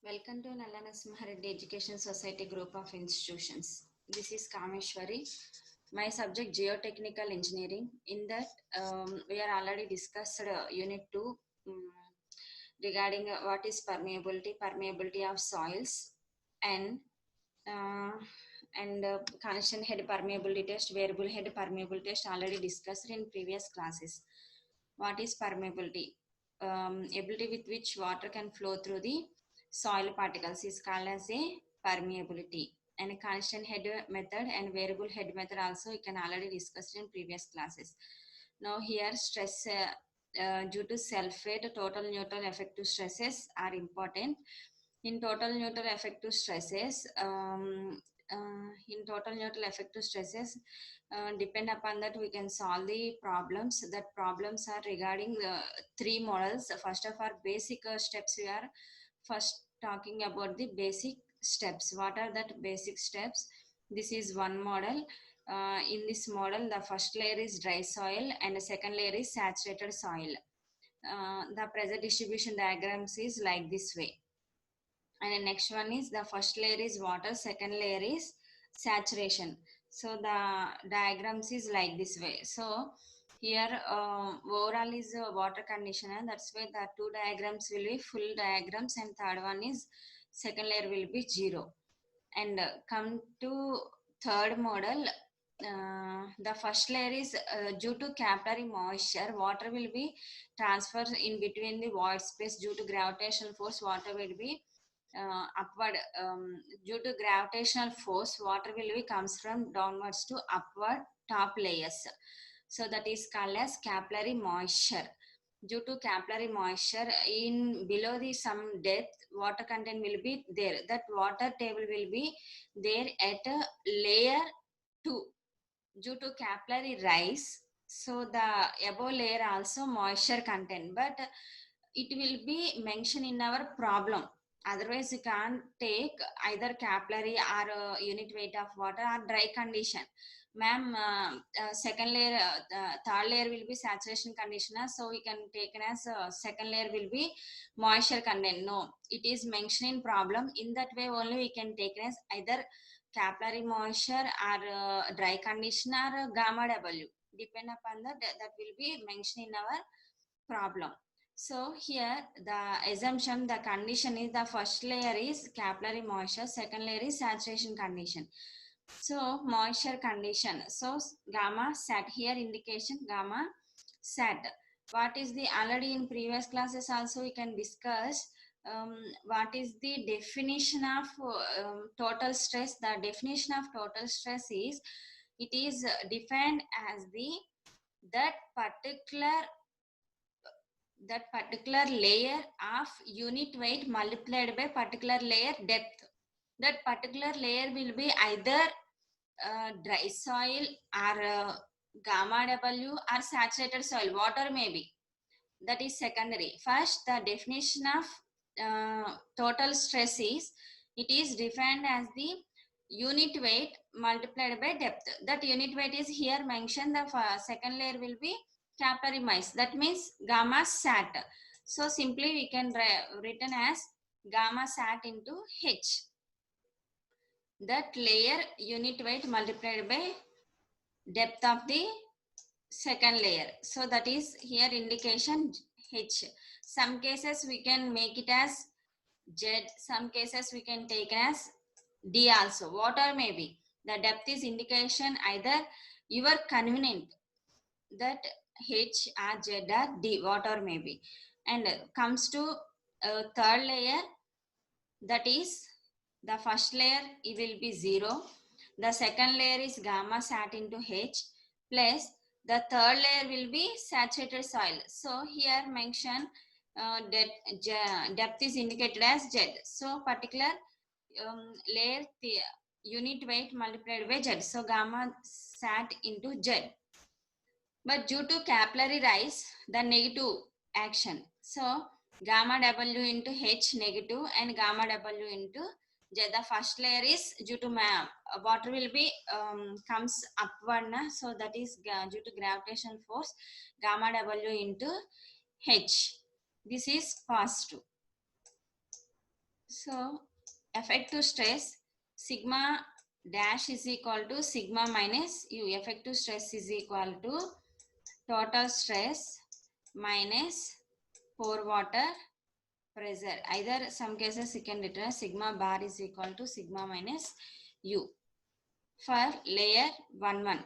Welcome to Nalla Narasimhareddy Education Society group of institutions. This is Kameshwari. My subject geotechnical engineering. In that, we are already discussed unit 2 regarding what is permeability of soils, and uh, connection head permeability test, variable head permeability test already discussed in previous classes. What is permeability? Ability with which water can flow through the soil particles is called as a permeability. And a constant head method and variable head method also you can already discussed in previous classes. Now here stress due to self-weight, total neutral effective stresses are important. In total neutral effective stresses, depend upon that we can solve the problems. That problems are regarding the three models. First of all, basic steps. We are first talking about the basic steps. What are that basic steps? This is one model. In this model, the first layer is dry soil and the second layer is saturated soil. The pressure distribution diagrams is like this way. And the next one is the first layer is water, second layer is saturation. So the diagrams is like this way. So here overall is water condition, and that's why the two diagrams will be full diagrams, and third one is second layer will be zero. And come to third model, the first layer is due to capillary moisture, water will be transferred in between the void space due to gravitational force. Water will be upward, due to gravitational force water will be comes from downwards to upward top layers. So that is called as capillary moisture. Due to capillary moisture, in below the some depth water content will be there, that water table will be there at a layer 2. Due to capillary rise, so the above layer also moisture content, but it will be mentioned in our problem. Otherwise you can't take either capillary or unit weight of water or dry condition. Ma'am, second layer, third layer will be saturation conditioner, so we can take it as second layer will be moisture content. No, it is mentioned in problem. In that way only we can take it as either capillary moisture or dry condition or gamma W. Depend upon that will be mentioned in our problem. So here the assumption, the condition is the first layer is capillary moisture, second layer is saturation condition. So moisture condition, so gamma sat, here indication gamma sat. What is the, already in previous classes also we can discuss what is the definition of total stress. The definition of total stress is, it is defined as the that particular layer of unit weight multiplied by particular layer depth. That particular layer will be either dry soil or gamma W or saturated soil, water maybe. That is secondary. First, the definition of total stress is, it is defined as the unit weight multiplied by depth. That unit weight is here mentioned. The second layer will be capillary mice. That means gamma sat. So simply we can written as gamma sat into H. That layer unit weight multiplied by depth of the second layer. So that is here indication H. Some cases we can make it as Z. Some cases we can take as D also. Water may be. The depth is indication either your convenient, that H or Z or D, water may be. And comes to third layer, that is the first layer it will be 0. The second layer is gamma sat into H, plus the third layer will be saturated soil. So here mention depth is indicated as Z. So particular layer, the unit weight multiplied by Z. So gamma sat into Z. But due to capillary rise, the negative action. So gamma W into H negative and gamma W into J. The first layer is due to water will be comes upward, so that is due to gravitational force, gamma W into H. This is positive. So effective stress sigma dash is equal to sigma minus u. Effective stress is equal to total stress minus pore water pressure. Either some cases you can write sigma bar is equal to sigma minus u. For layer 1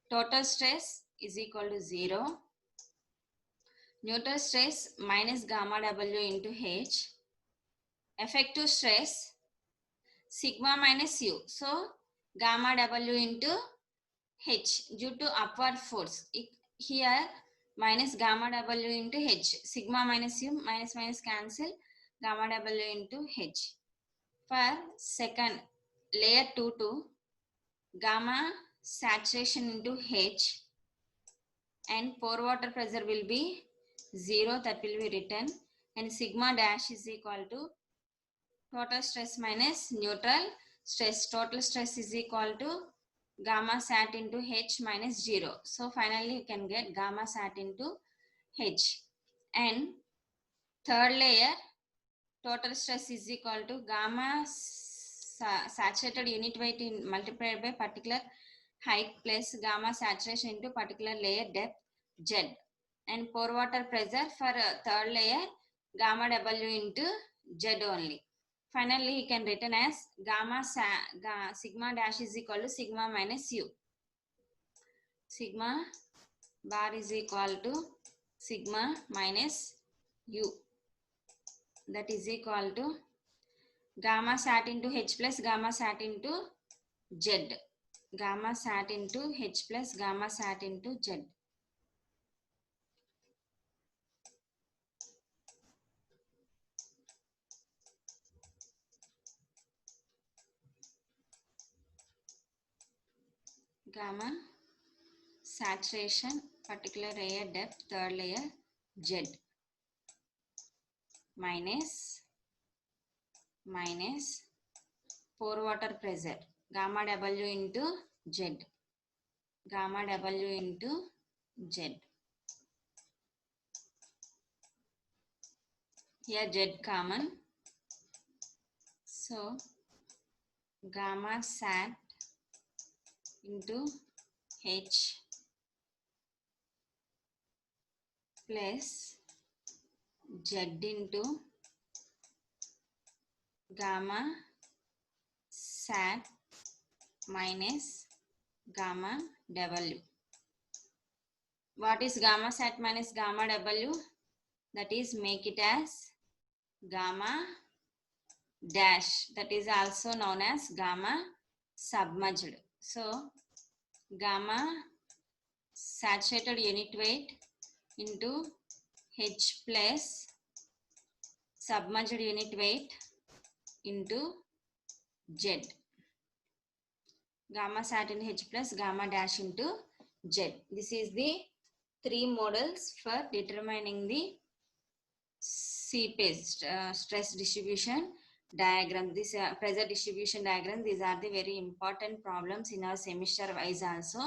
total stress is equal to 0. Neutral stress minus gamma W into H. Effective stress sigma minus U. So gamma W into H due to upward force. Here minus gamma W into H. Sigma minus U, minus minus cancel, gamma W into H. For second layer 2 to gamma saturation into H, and pore water pressure will be 0, that will be written, and sigma dash is equal to total stress minus neutral stress. Total stress is equal to gamma sat into H minus 0. So finally you can get gamma sat into H. And third layer total stress is equal to gamma saturated unit weight in multiplied by particular height plus gamma saturation into particular layer depth Z. And pore water pressure for third layer gamma W into Z only. Finally, you can written as sigma dash is equal to sigma minus u. Sigma bar is equal to sigma minus u. That is equal to gamma sat into H plus gamma sat into Z. Gamma sat into H plus gamma sat into Z. Gamma saturation particular layer depth third layer Z minus pore water pressure gamma W into Z. Gamma W into Z. Here Z common. So gamma sat into H plus Z into gamma sat minus gamma W. What is gamma sat minus gamma W? That is make it as gamma dash. That is also known as gamma submerged. So gamma saturated unit weight into H plus submerged unit weight into Z. Gamma sat in H plus gamma dash into Z. This is the three models for determining the seepage stress distribution diagram. This pressure distribution diagram, these are the very important problems in our semester wise also.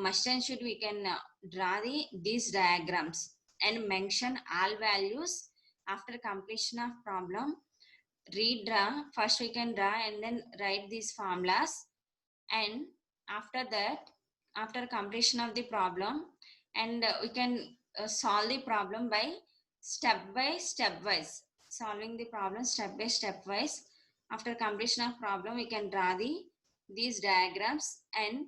Must and should we can draw these diagrams and mention all values after completion of problem. Redraw, first we can draw and then write these formulas, and after that, after completion of the problem, and we can solve the problem by step wise, solving the problem step by step wise. After completion of problem, we can draw these diagrams, and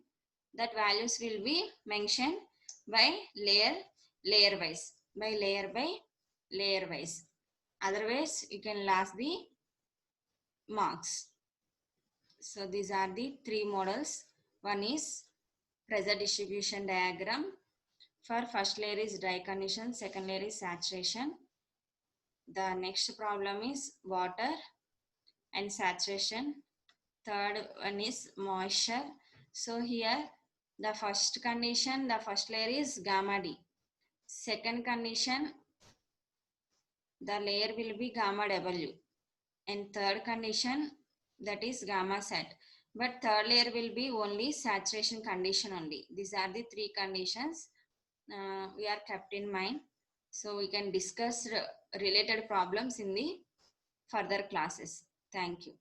that values will be mentioned by layer wise, by layer wise. Otherwise, you can lose the marks. So these are the three models. One is pressure distribution diagram. For first layer is dry condition, second layer is saturation. The next problem is water and saturation. Third one is moisture. So here the first condition, the first layer is gamma D. Second condition, the layer will be gamma W. And third condition, that is gamma sat. But third layer will be only saturation condition only. These are the three conditions we are kept in mind. So we can discuss related problems in the further classes. Thank you.